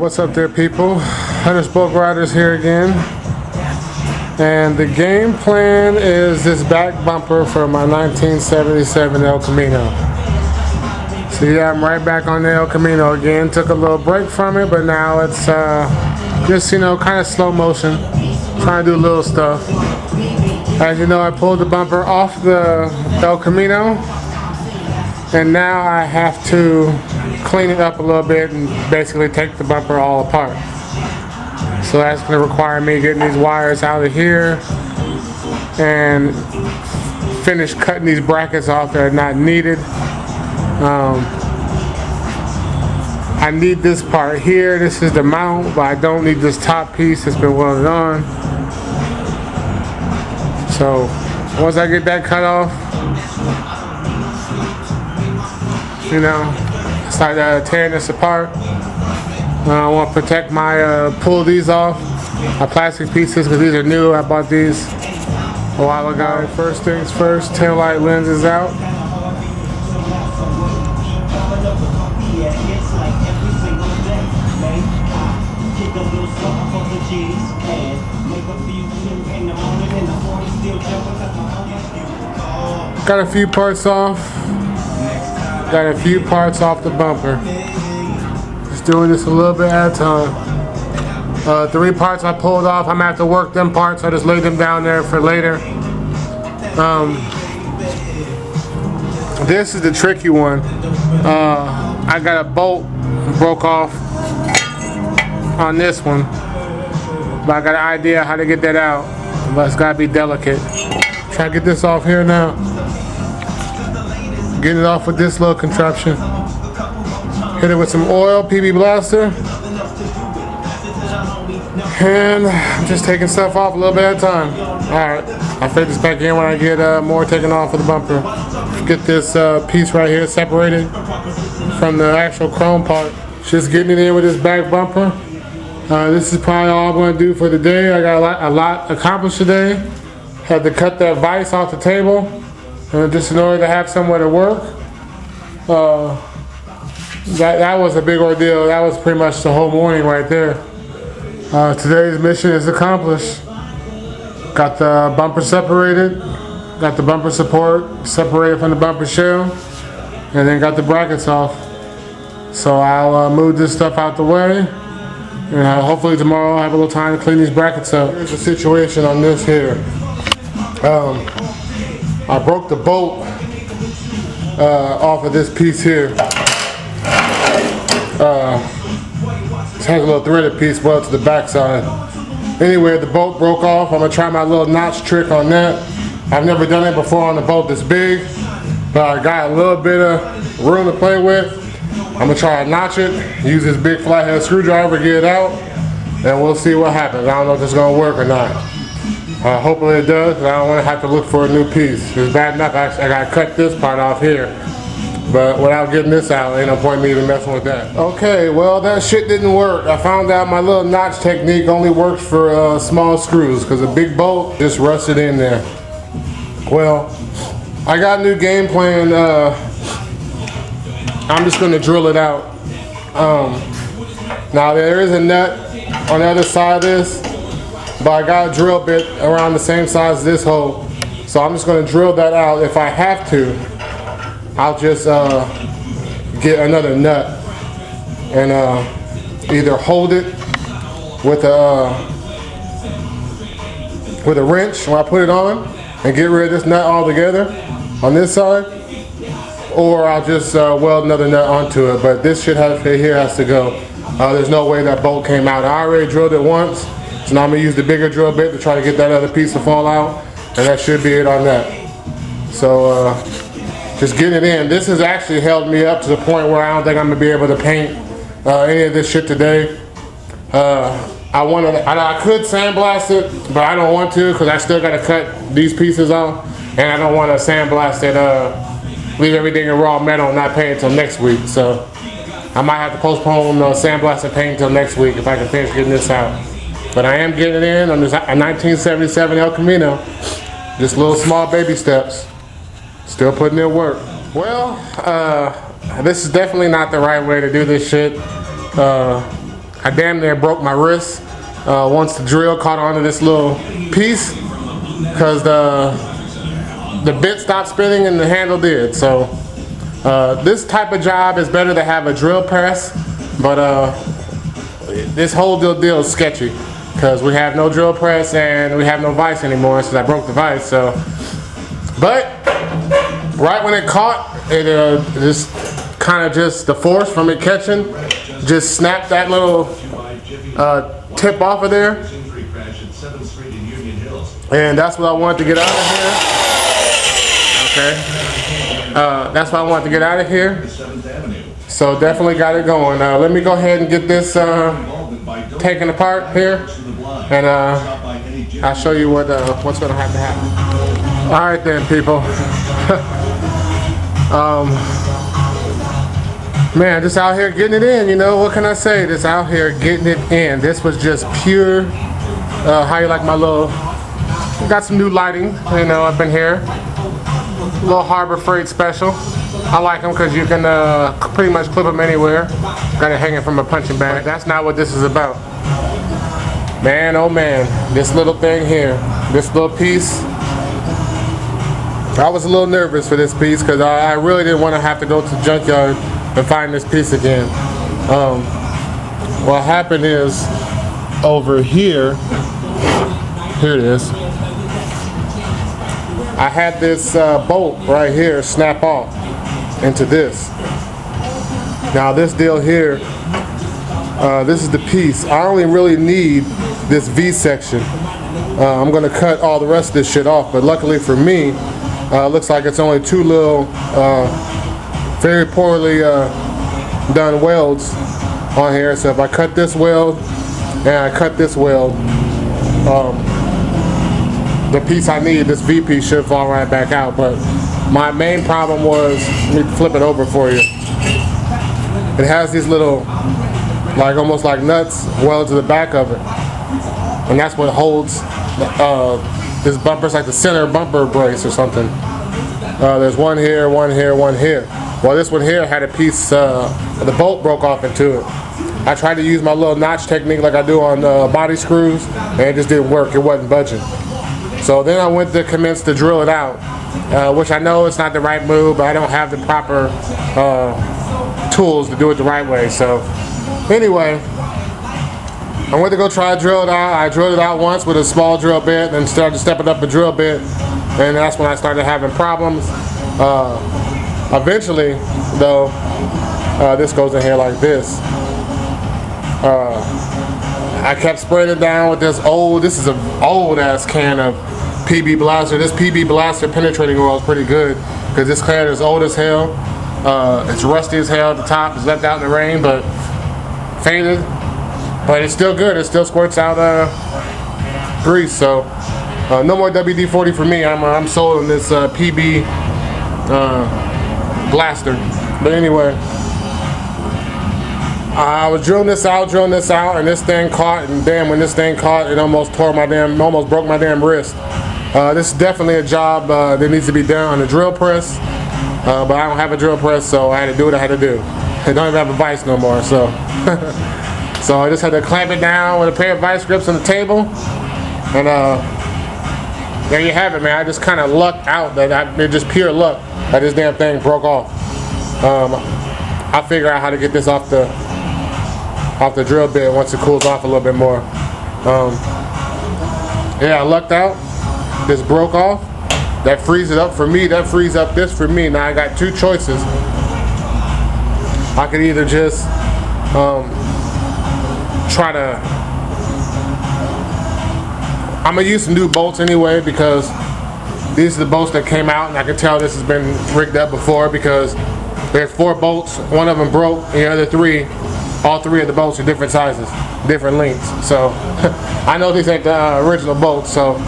What's up there, people? Hunter's Bulk Riders here again. And the game plan is this back bumper for my 1977 El Camino. So yeah, I'm right back on the El Camino again. Took a little break from it, but now it's just, you know, kind of slow motion. Trying to do little stuff. As you know, I pulled the bumper off the El Camino. And now I have to clean it up a little bit and basically take the bumper all apart. So that's going to require me getting these wires out of here and finish cutting these brackets off that are not needed. I need this part here. This is the mount, but I don't need this top piece that's been welded on. So once I get that cut off, you know, start tearing this apart. I want to protect my, pull these off, my plastic pieces, because these are new. I bought these a while ago. First things first, tail light lenses out. Got a few parts off. Got a few parts off the bumper. Just doing this a little bit at a time. 3 parts I pulled off. I'm gonna have to work them parts. I just laid them down there for later. This is the tricky one. I got a bolt broke off on this one, but I got an idea how to get that out. But it's gotta be delicate. Try to get this off here now. Getting it off with this little contraption. Hit it with some oil, PB Blaster. And I'm just taking stuff off a little bit at a time. Alright, I'll fit this back in when I get more taken off of the bumper. Get this piece right here separated from the actual chrome part. Just getting it in with this back bumper. This is probably all I'm going to do for the day. I got a lot accomplished today. Had to cut that vise off the table. Just in order to have somewhere to work. That was a big ordeal. That was pretty much the whole morning right there. Today's mission is accomplished. Got the bumper separated. Got the bumper support separated from the bumper shell. And then got the brackets off. So I'll move this stuff out the way. And hopefully tomorrow I'll have a little time to clean these brackets up. Here's the situation on this here. I broke the bolt off of this piece here. It has a little threaded piece well to the back side. Anyway, the bolt broke off. I'm going to try my little notch trick on that. I've never done it before on a bolt this big, but I got a little bit of room to play with. I'm going to try to notch it, use this big flathead screwdriver to get it out, and we'll see what happens. I don't know if it's going to work or not. Hopefully it does, but I don't want to have to look for a new piece. It's bad enough I got to cut this part off here. But without getting this out, ain't no point me even messing with that. Okay, well that shit didn't work. I found out my little notch technique only works for small screws, because a big bolt just rusted in there. Well, I got a new game plan. I'm just going to drill it out. Now there is a nut on the other side of this, but I got a drill bit around the same size as this hole. So I'm just going to drill that out. If I have to, I'll just get another nut and either hold it with a wrench when I put it on and get rid of this nut altogether on this side, or I'll just weld another nut onto it. But this shit here has to go. There's no way that bolt came out. I already drilled it once, so now I'm gonna use the bigger drill bit to try to get that other piece to fall out, and that should be it on that. So just getting it in. This has actually held me up to the point where I don't think I'm gonna be able to paint any of this shit today. I could sandblast it, but I don't want to, because I still gotta cut these pieces off, and I don't want to sandblast it, leave everything in raw metal and not paint until next week. So I might have to postpone sandblasting paint until next week if I can finish getting this out. But I am getting it in on this 1977 El Camino. Just little small baby steps. Still putting in work. Well, this is definitely not the right way to do this shit. I damn near broke my wrist once the drill caught onto this little piece, because the bit stopped spinning and the handle did. So this type of job is better to have a drill press, but this whole deal is sketchy because we have no drill press and we have no vise anymore since I broke the vise. So, but right when it caught, it just kind of just the force from it catching just snapped that little tip off of there, and that's what I wanted to get out of here. Okay, that's what I wanted to get out of here. So definitely got it going. Let me go ahead and get this taken apart here, and I'll show you what's going to have to happen. All right then, people. Man, just out here getting it in, you know, what can I say? Just out here getting it in. This was just pure, how you like my little, got some new lighting, you know, up in here. Little Harbor Freight special. I like them because you can pretty much clip them anywhere. Got it hanging from a punching bag. That's not what this is about. Man, oh man, this little thing here, this little piece. I was a little nervous for this piece because I really didn't want to have to go to the junkyard and find this piece again. What happened is, over here it is, I had this bolt right here snap off into this. Now this deal here, this is the piece. I only really need this V section. I'm gonna cut all the rest of this shit off, but luckily for me, looks like it's only two little very poorly done welds on here. So if I cut this weld and I cut this weld, the piece I need, this V piece, should fall right back out. But my main problem was, let me flip it over for you. It has these little, like almost like nuts welded to the back of it, and that's what holds this bumper. It's like the center bumper brace or something. There's one here, one here, one here. Well, this one here had a piece, the bolt broke off into it. I tried to use my little notch technique like I do on body screws, and it just didn't work. It wasn't budging. So then I went to commence to drill it out, which I know it's not the right move, but I don't have the proper tools to do it the right way. So anyway, I went to go try to drill it out. I drilled it out once with a small drill bit, then started stepping up a drill bit, and that's when I started having problems. Eventually, though, this goes in here like this. I kept spraying it down with this is an old ass can of PB Blaster. This PB Blaster penetrating oil is pretty good because this can is old as hell. It's rusty as hell at the top. It's left out in the rain, but faded. But it's still good. It still squirts out grease. So no more WD-40 for me. I'm sold on this PB Blaster. But anyway, I was drilling this out, and this thing caught, and damn, when this thing caught, it almost broke my damn wrist. This is definitely a job that needs to be done on the drill press, but I don't have a drill press, so I had to do what I had to do. I don't even have a vise no more, so so I just had to clamp it down with a pair of vice grips on the table, and there you have it, man. I just kind of lucked out that it's just pure luck that this damn thing broke off. I'll figure out how to get this off the drill bit once it cools off a little bit more. Yeah, I lucked out. This broke off. That frees it up for me. That frees up this for me. Now I got two choices. I could either just try to. I'm gonna use some new bolts anyway because these are the bolts that came out, and I can tell this has been rigged up before because there's 4 bolts. One of them broke, and the other 3. All 3 of the bolts are different sizes, different lengths. So I know these ain't the original bolts, so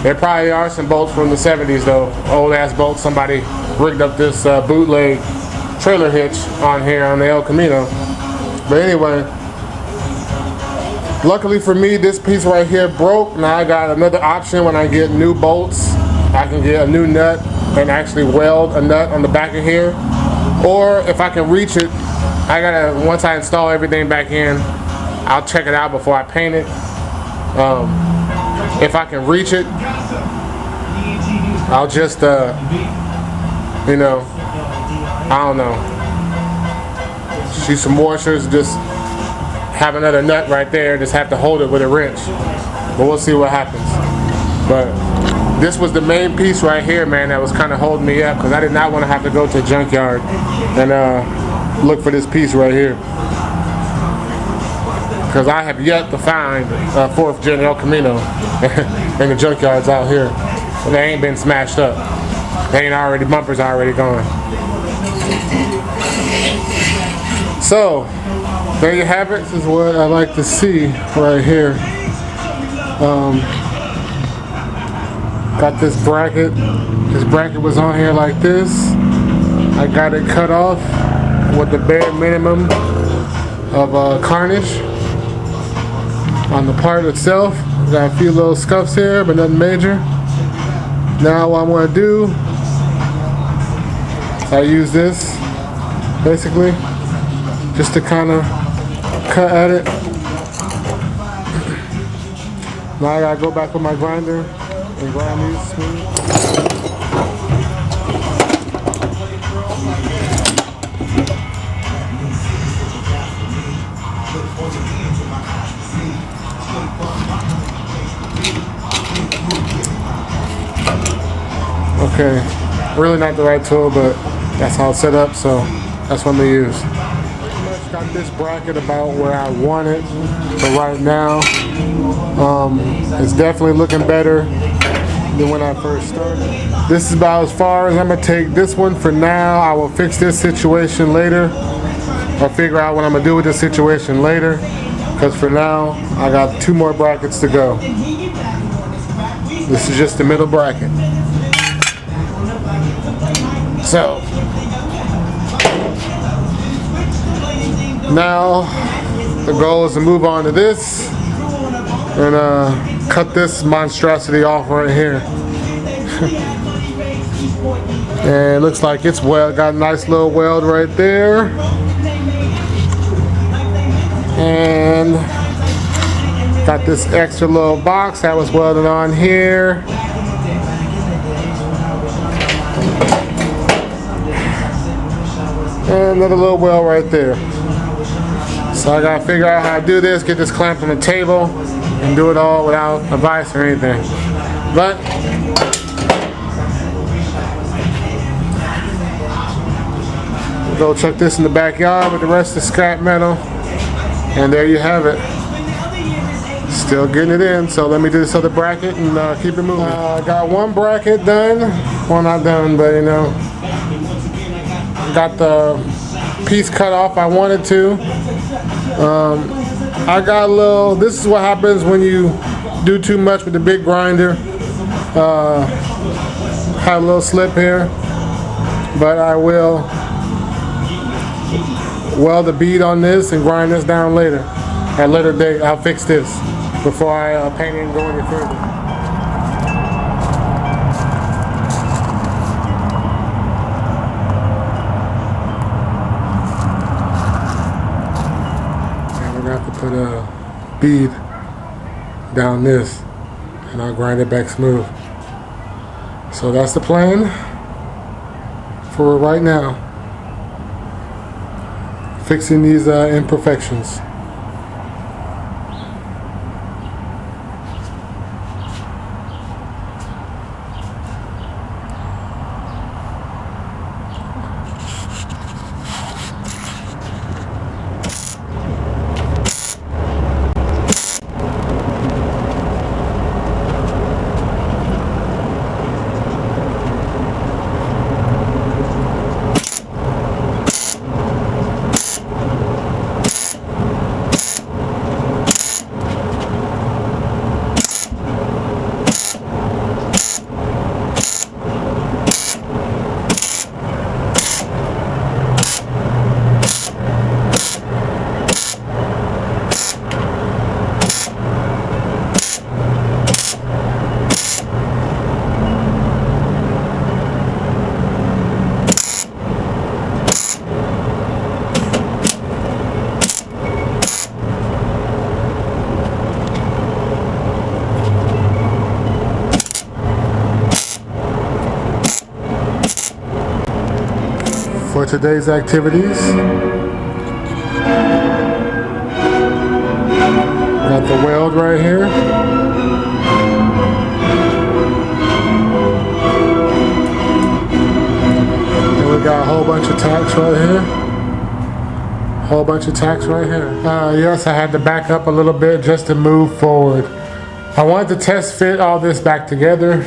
there probably are some bolts from the 70s though, old ass bolts. Somebody rigged up this bootleg trailer hitch on here on the El Camino. But anyway, luckily for me, this piece right here broke. Now I got another option. When I get new bolts, I can get a new nut and actually weld a nut on the back of here. Or if I can reach it, I gotta, once I install everything back in, I'll check it out before I paint it. If I can reach it, I'll just, you know, I don't know, shoot some washers, just have another nut right there, just have to hold it with a wrench. But we'll see what happens. But this was the main piece right here, man, that was kind of holding me up, because I did not want to have to go to a junkyard and look for this piece right here. Because I have yet to find a 4th gen El Camino in the junkyards out here. They ain't been smashed up. They ain't already, bumpers already gone. So, there you have it. This is what I like to see right here. Got this bracket. This bracket was on here like this. I got it cut off with the bare minimum of carnage on the part itself. Got a few little scuffs here, but nothing major. Now what I'm going to do, I use this basically just to kind of cut at it. Now I gotta go back with my grinder and grind these smooth. Okay, really not the right tool, but that's how it's set up, so that's what I'm gonna use. Pretty much got this bracket about where I want it, but right now, it's definitely looking better than when I first started. This is about as far as I'm gonna take this one for now. I will fix this situation later, or figure out what I'm gonna do with this situation later, because for now, I got 2 more brackets to go. This is just the middle bracket. So, now the goal is to move on to this and cut this monstrosity off right here. And it looks like it's well, got a nice little weld right there. And got this extra little box that was welded on here. And another little weld right there. So I gotta figure out how to do this, get this clamped on the table, and do it all without a vise or anything. But we'll go chuck this in the backyard with the rest of the scrap metal, and there you have it. Still getting it in, so let me do this other bracket and keep it moving. I got one bracket done, well not done, but you know, got the piece cut off I wanted to. I got a little, this is what happens when you do too much with the big grinder. Had a little slip here, but I will weld the bead on this and grind this down later. At a later date, I'll fix this before I paint it and go any further. Put a bead down this and I'll grind it back smooth. So that's the plan for right now. Fixing these imperfections. for today's activities. Got the weld right here. And we got a whole bunch of tacks right here. Yes, I had to back up a little bit just to move forward. I wanted to test fit all this back together.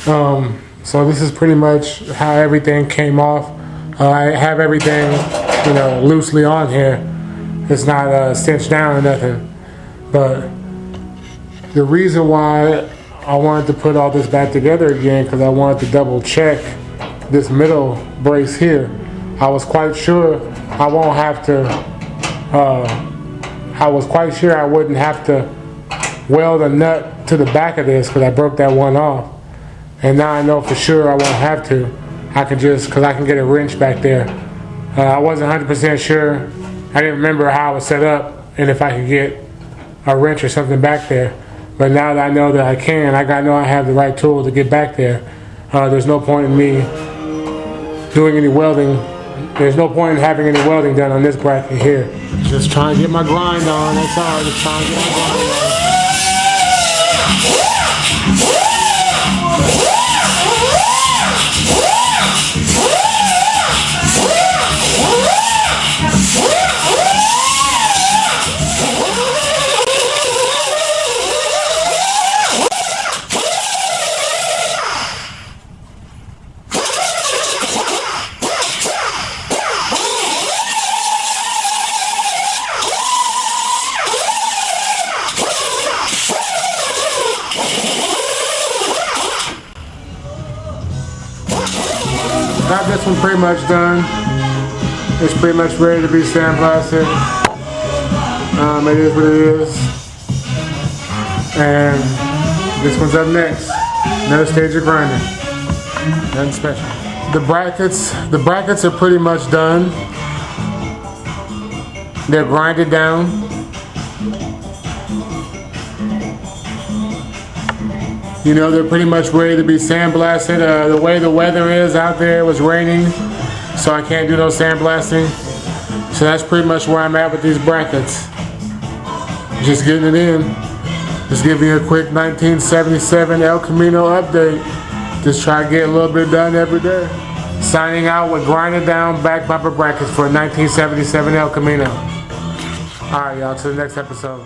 So this is pretty much how everything came off. I have everything, loosely on here. It's not cinched down or nothing. But the reason why I wanted to put all this back together again, because I wanted to double check this middle brace here. I was quite sure I won't have to, I was quite sure I wouldn't have to weld a nut to the back of this because I broke that one off. And now I know for sure I won't have to. I can because I can get a wrench back there. I wasn't 100% sure. I didn't remember how it was set up and if I could get a wrench or something back there. But now that I know that I can, I know I have the right tool to get back there. There's no point in me doing any welding. There's no point in having any welding done on this bracket here. Just trying to get my grind on, that's all. Just trying to get my grind on. Got this one pretty much done. It's pretty much ready to be sandblasted. It is what it is. And this one's up next. Another stage of grinding. Nothing special. The brackets are pretty much done. They're grinded down. They're pretty much ready to be sandblasted. The way the weather is out there, it was raining, so I can't do no sandblasting. So that's pretty much where I'm at with these brackets. Just getting it in. Just giving you a quick 1977 El Camino update. Just try to get a little bit done every day. Signing out with grinded down back bumper brackets for 1977 El Camino. Alright y'all, to the next episode.